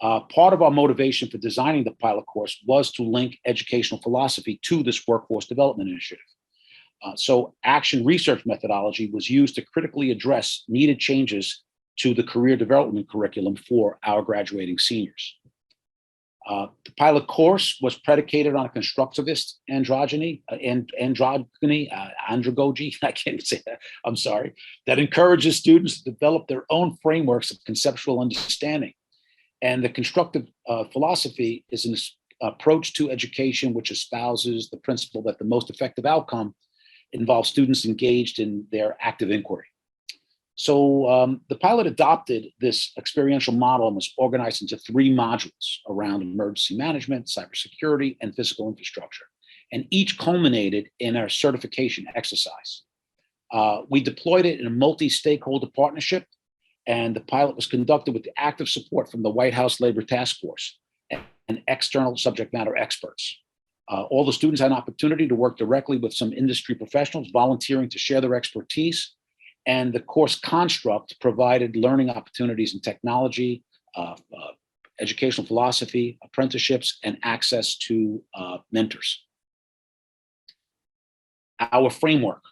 Part of our motivation for designing the pilot course was to link educational philosophy to this workforce development initiative. So action research methodology was used to critically address needed changes to the career development curriculum for our graduating seniors. The pilot course was predicated on a constructivist andragogy, andragogy, I can't even say that, I'm sorry, that encourages students to develop their own frameworks of conceptual understanding. And the constructive philosophy is an approach to education which espouses the principle that the most effective outcome involves students engaged in their active inquiry. So the pilot adopted this experiential model and was organized into 3 modules around emergency management, cybersecurity, and physical infrastructure. And each culminated in our certification exercise. We deployed it in a multi-stakeholder partnership, and the pilot was conducted with the active support from the White House Labor Task Force and external subject matter experts. All the students had an opportunity to work directly with some industry professionals, volunteering to share their expertise. And the course construct provided learning opportunities in technology, educational philosophy, apprenticeships, and access to mentors. Our framework.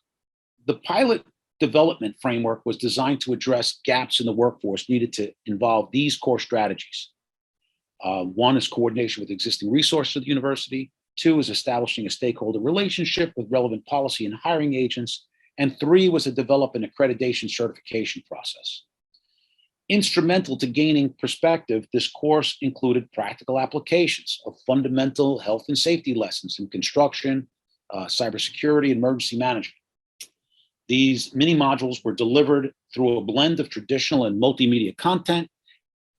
The pilot development framework was designed to address gaps in the workforce needed to involve these core strategies. One is coordination with existing resources of the university. Two is establishing a stakeholder relationship with relevant policy and hiring agents. And three was to develop an accreditation certification process. Instrumental to gaining perspective, this course included practical applications of fundamental health and safety lessons in construction, cybersecurity, and emergency management. These mini modules were delivered through a blend of traditional and multimedia content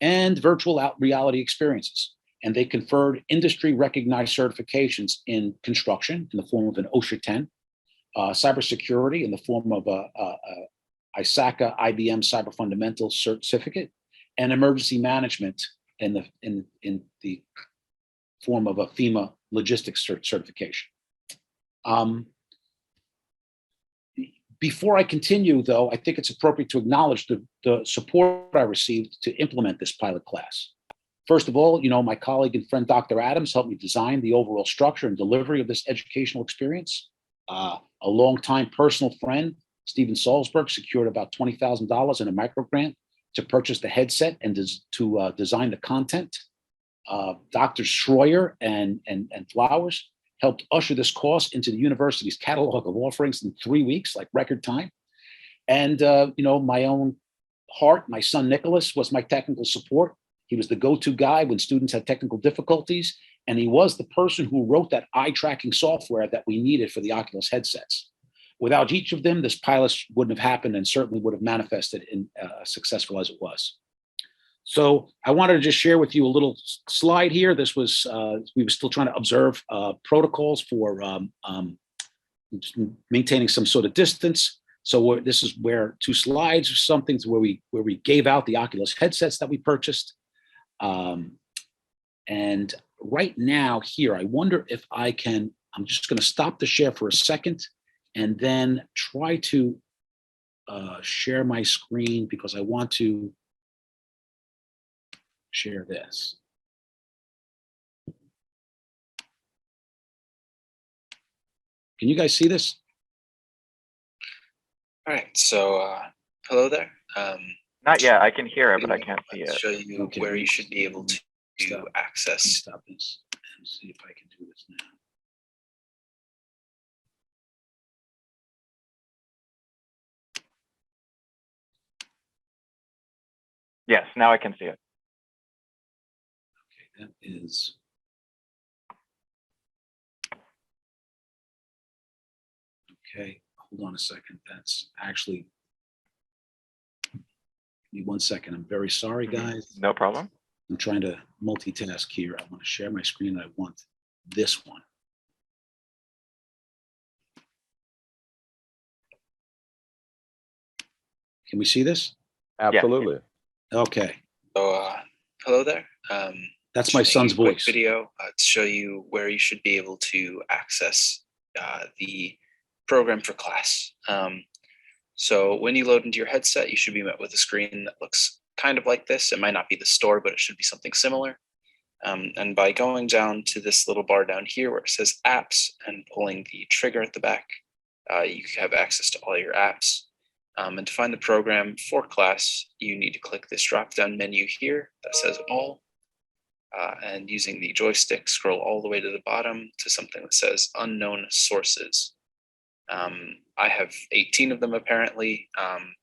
and virtual reality experiences. And they conferred industry recognized certifications in construction in the form of an OSHA 10, cybersecurity in the form of a ISACA IBM Cyber Fundamental Certificate, and emergency management in the form of a FEMA logistics certification. Before I continue, though, I think it's appropriate to acknowledge the support I received to implement this pilot class. First of all, my colleague and friend, Dr. Adams, helped me design the overall structure and delivery of this educational experience. A longtime personal friend, Steven Salzberg, secured about $20,000 in a micro grant to purchase the headset and to design the content. Dr. Schroyer and Flowers helped usher this course into the university's catalog of offerings in 3 weeks, like record time. And, my own heart, my son, Nicholas, was my technical support. He was the go-to guy when students had technical difficulties. And he was the person who wrote that eye tracking software that we needed for the Oculus headsets. Without each of them, this pilot wouldn't have happened and certainly would have manifested in successful as it was. So I wanted to just share with you a little slide here. This was, we were still trying to observe protocols for maintaining some sort of distance. So this is where 2 slides or something where we gave out the Oculus headsets that we purchased. And right now here, I wonder if I'm just going to stop the share for a second and then try to share my screen because I want to share this. Can you guys see this?
All right, so hello there.
Not yet. I can hear it, but I can't see it.
Show you where you should be able to access.
Stop this and see if I can do this now.
Yes, now I can see it.
Okay, that is. Okay, hold on a second. That's actually. Give me 1 second. I'm very sorry, guys.
No problem.
I'm trying to multitask here. I want to share my screen and I want this one. Can we see this?
Absolutely.
Okay.
So hello there.
That's my son's voice.
Video to show you where you should be able to access the program for class. So when you load into your headset, you should be met with a screen that looks kind of like this. It might not be the store, but it should be something similar. And by going down to this little bar down here where it says apps and pulling the trigger at the back, you have access to all your apps. And to find the program for class, you need to click this drop-down menu here that says all. And using the joystick, scroll all the way to the bottom to something that says unknown sources. I have 18 of them apparently.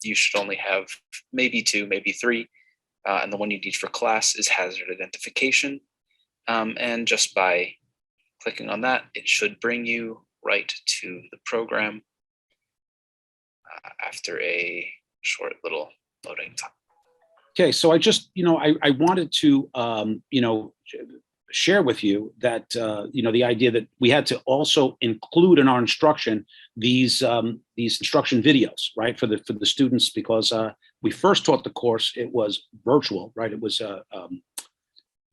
You should only have maybe 2, maybe 3. And the one you need for class is hazard identification. And just by clicking on that, it should bring you right to the program after a short little loading time.
Okay, so I just, I wanted to, share with you that, the idea that we had to also include in our instruction these instruction videos, right, for the students, because we first taught the course, it was virtual, right? It was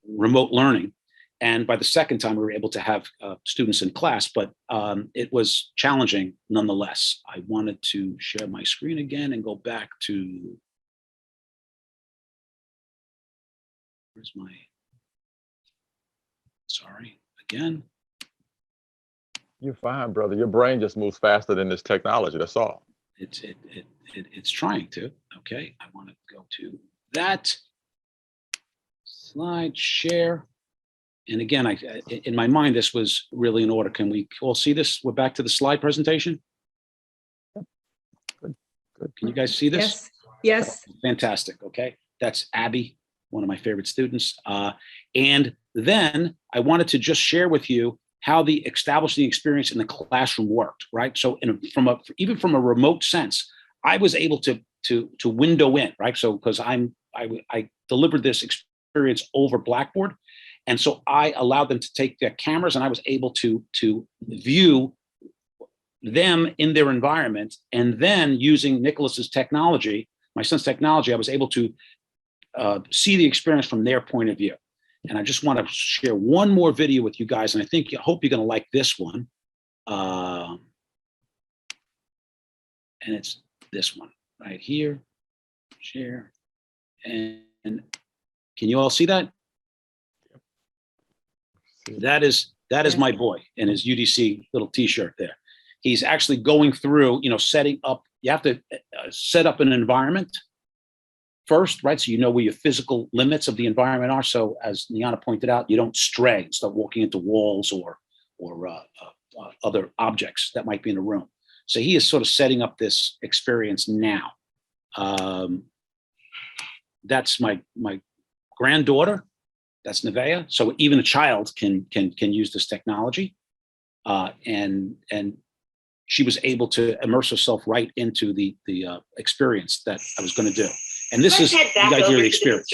remote learning. And by the second time, we were able to have students in class, but it was challenging nonetheless. I wanted to share my screen again and go back to, where's my Sorry, again.
You're fine, brother. Your brain just moves faster than this technology. That's all.
It's trying to. Okay, I want to go to that slide share. And again, in my mind, this was really in order. Can we all see this? We're back to the slide presentation.
Good.
Can you guys see this?
Yes.
Fantastic. Okay, that's Abby, one of my favorite students. And then I wanted to just share with you how the establishing experience in the classroom worked, right? So even from a remote sense, I was able to window in, right? So because I delivered this experience over Blackboard, and so I allowed them to take their cameras, and I was able to view them in their environment, and then using Nicholas's technology, my son's technology, I was able to see the experience from their point of view. And I just want to share one more video with you guys, and I hope you're going to like this one. And it's this one right here. Share. And can you all see that? That is my boy in his UDC little T-shirt there. He's actually going through, setting up. You have to set up an environment first, right? So you know where your physical limits of the environment are. So as Liana pointed out, you don't stray and start walking into walls or other objects that might be in a room. So he is sort of setting up this experience now. That's my granddaughter. That's Nevaeh. So even a child can use this technology, and she was able to immerse herself right into the experience that I was going to do. And this is the idea of the experience.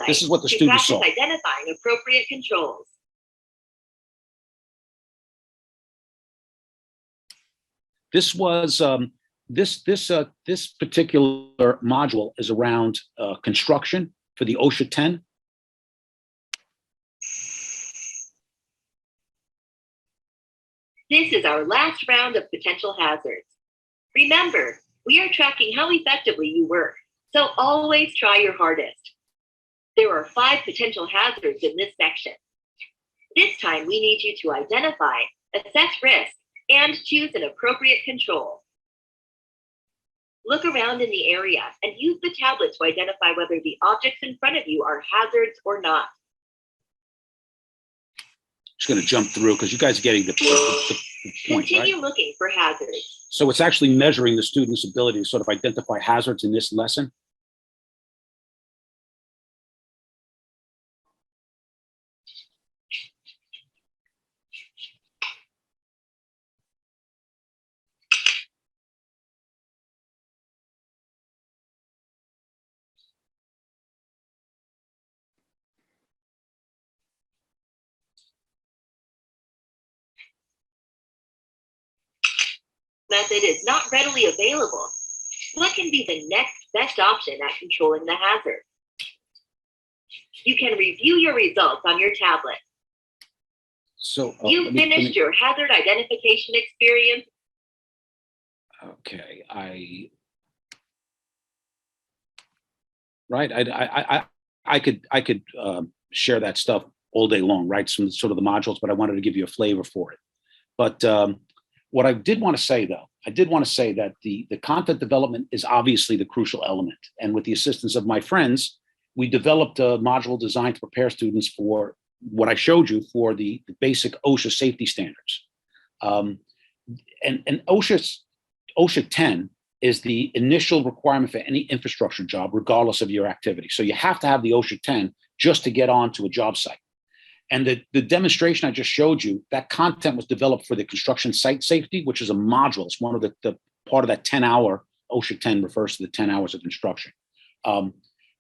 This is what the students saw.
Identifying appropriate controls.
This was this particular module is around construction for the OSHA 10.
This is our last round of potential hazards. Remember, we are tracking how effectively you work, so always try your hardest. There are 5 potential hazards in this section. This time, we need you to identify, assess risk, and choose an appropriate control. Look around in the area and use the tablet to identify whether the objects in front of you are hazards or not.
Just going to jump through because you guys are getting the point.
Continue
right?
looking for hazards.
So it's actually measuring the student's ability to sort of identify hazards in this lesson.
Method is not readily available. What can be the next best option at controlling the hazard? You can review your results on your tablet.
So
you finished your hazard identification experience.
Okay, I could share that stuff all day long, right? Some sort of the modules, but I wanted to give you a flavor for it. But what I did want to say, though, that the content development is obviously the crucial element. And with the assistance of my friends, we developed a module designed to prepare students for what I showed you for the basic OSHA safety standards. And OSHA 10 is the initial requirement for any infrastructure job, regardless of your activity. So you have to have the OSHA 10 just to get onto a job site. And the demonstration I just showed you, that content was developed for the construction site safety, which is a module. It's one of the part of that 10-hour, OSHA 10 refers to the 10 hours of instruction.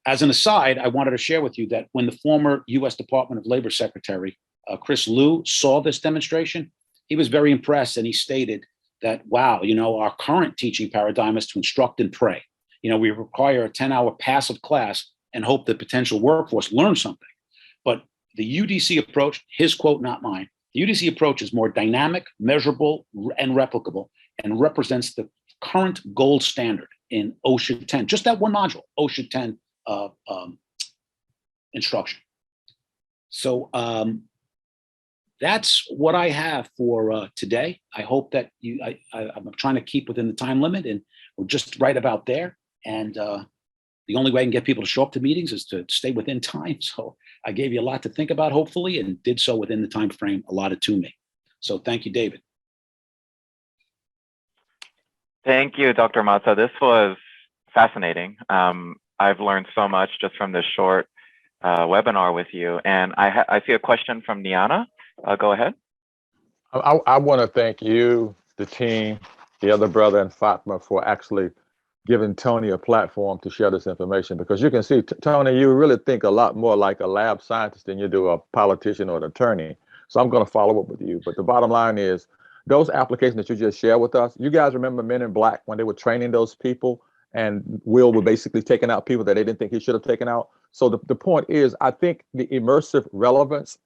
As an aside, I wanted to share with you that when the former U.S. Department of Labor Secretary, Chris Liu, saw this demonstration, he was very impressed, and he stated that, wow, our current teaching paradigm is to instruct and pray. We require a 10-hour passive class and hope the potential workforce learns something. But the UDC approach, his quote, not mine, the UDC approach is more dynamic, measurable, and replicable, and represents the current gold standard in OSHA 10, just that one module, OSHA 10 instruction. So that's what I have for today. I hope that I'm trying to keep within the time limit, and we're just right about there. And the only way I can get people to show up to meetings is to stay within time. So I gave you a lot to think about, hopefully, and did so within the time frame allotted to me. So thank you, David.
Thank you, Dr. Mazza. This was fascinating. I've learned so much just from this short webinar with you. And I see a question from Niana. Go ahead.
I want to thank you, the team, the other brother, and Fatma for actually giving Tony a platform to share this information, because you can see, Tony, you really think a lot more like a lab scientist than you do a politician or an attorney. So I'm going to follow up with you. But the bottom line is, those applications that you just shared with us, you guys remember Men in Black when they were training those people and Will were basically taking out people that they didn't think he should have taken out? So the point is, I think the immersive relevance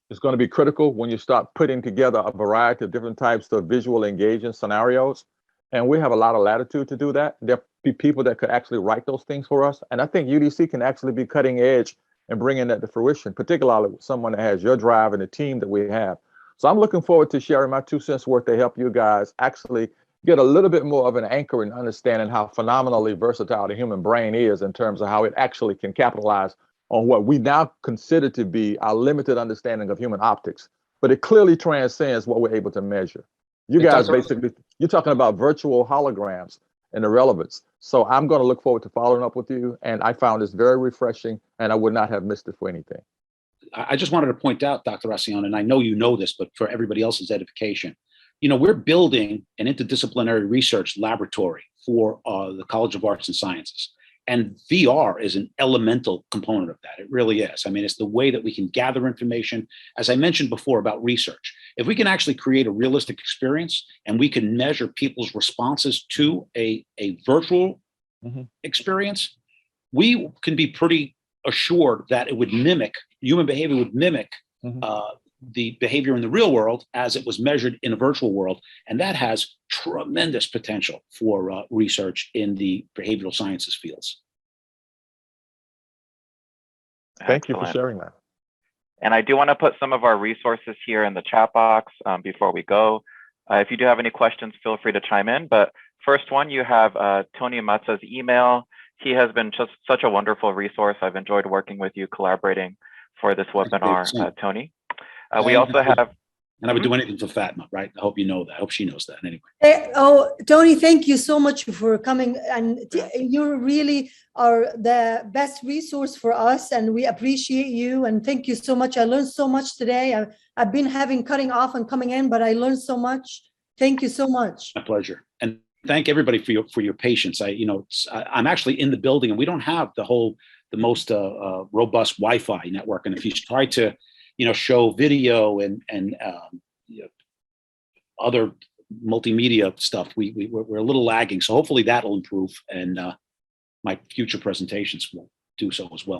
is going to be critical when you start putting together a variety of different types of visual engaging scenarios. And we have a lot of latitude to do that. There'll be people that could actually write those things for us. And I think UDC can actually be cutting edge and bringing that to fruition, particularly with someone that has your drive and the team that we have. So I'm looking forward to sharing my 2 cents worth to help you guys actually get a little bit more of an anchor in understanding how phenomenally versatile the human brain is in terms of how it actually can capitalize on what we now consider to be our limited understanding of human optics. But it clearly transcends what we're able to measure. You guys basically, you're talking about virtual holograms and the relevance. So I'm going to look forward to following up with you. And I found this very refreshing, and I would not have missed it for anything.
I just wanted to point out, Dr. Racion, and I know you know this, but for everybody else's edification, we're building an interdisciplinary research laboratory for the College of Arts and Sciences. And VR is an elemental component of that. It really is. I mean, it's the way that we can gather information. As I mentioned before about research, if we can actually create a realistic experience and we can measure people's responses to a virtual experience, we can be pretty assured that it would mimic, human behavior would mimic the behavior in the real world as it was measured in a virtual world. And that has tremendous potential for research in the behavioral sciences fields.
Thank you for sharing that.
And I do want to put some of our resources here in the chat box before we go. If you do have any questions, feel free to chime in. But first one, you have Tony Mazza's email. He has been just such a wonderful resource. I've enjoyed working with you, collaborating for this webinar, Tony. We also have,
and I would do anything for Fatma, right? I hope you know that. I hope she knows that anyway.
Oh, Tony, thank you so much for coming. And you really are the best resource for us. And we appreciate you. And thank you so much. I learned so much today. I've been cutting off and coming in, but I learned so much. Thank you so much.
My pleasure. And thank everybody for your patience. I'm actually in the building, and we don't have the most robust Wi-Fi network. And if you try to show video and other multimedia stuff, we're a little lagging. So hopefully that'll improve, and my future presentations will do so as well.